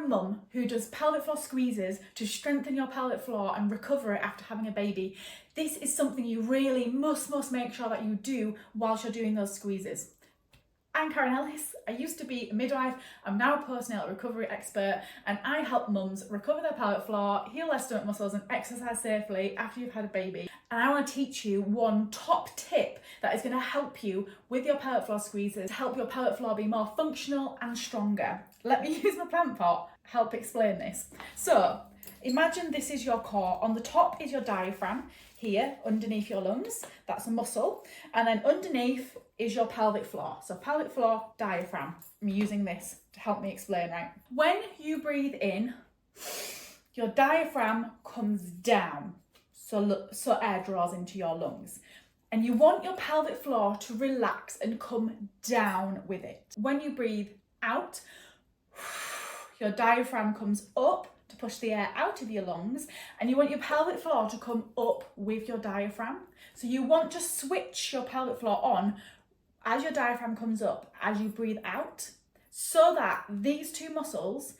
a mum who does pelvic floor squeezes to strengthen your pelvic floor and recover it after having a baby, this is something you really must make sure that you do whilst you're doing those squeezes. I'm Karen Ellis. I used to be a midwife. I'm now a postnatal recovery expert, and I help mums recover their pelvic floor, heal their stomach muscles and exercise safely after you've had a baby. And I want to teach you one top tip that is going to help you with your pelvic floor squeezes to help your pelvic floor be more functional and stronger. Let me use my plant pot to help explain this. So imagine this is your core. On the top is your diaphragm, here underneath your lungs, that's a muscle, and then underneath is your pelvic floor. So pelvic floor, diaphragm. I'm using this to help me explain, right? When you breathe in, your diaphragm comes down, so air draws into your lungs. And you want your pelvic floor to relax and come down with it. When you breathe out, your diaphragm comes up to push the air out of your lungs, and you want your pelvic floor to come up with your diaphragm. So you want to switch your pelvic floor on as your diaphragm comes up, as you breathe out, so that these two muscles,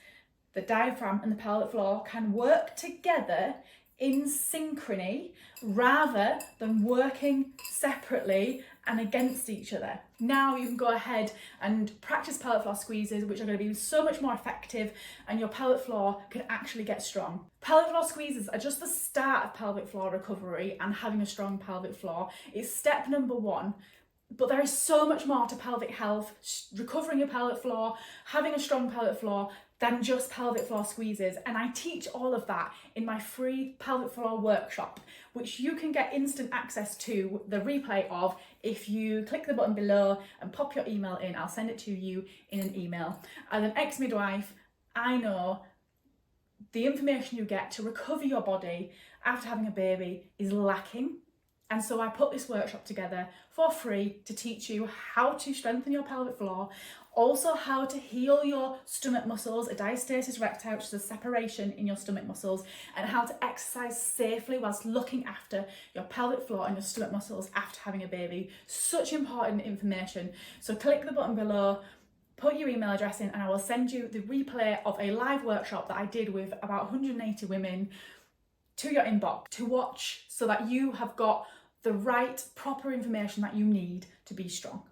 the diaphragm and the pelvic floor, can work together in synchrony rather than working separately and against each other. Now you can go ahead and practice pelvic floor squeezes, which are going to be so much more effective, and your pelvic floor can actually get strong. Pelvic floor squeezes are just the start of pelvic floor recovery and having a strong pelvic floor. It's step number one. But there is so much more to pelvic health, recovering your pelvic floor, having a strong pelvic floor, than just pelvic floor squeezes. And I teach all of that in my free pelvic floor workshop, which you can get instant access to the replay of if you click the button below and pop your email in. I'll send it to you in an email. As an ex-midwife, I know the information you get to recover your body after having a baby is lacking. And so I put this workshop together for free to teach you how to strengthen your pelvic floor, also how to heal your stomach muscles, a diastasis recti, which is a separation in your stomach muscles, and how to exercise safely whilst looking after your pelvic floor and your stomach muscles after having a baby. Such important information. So click the button below, put your email address in, and I will send you the replay of a live workshop that I did with about 180 women to your inbox to watch, so that you have got the right proper information that you need to be strong.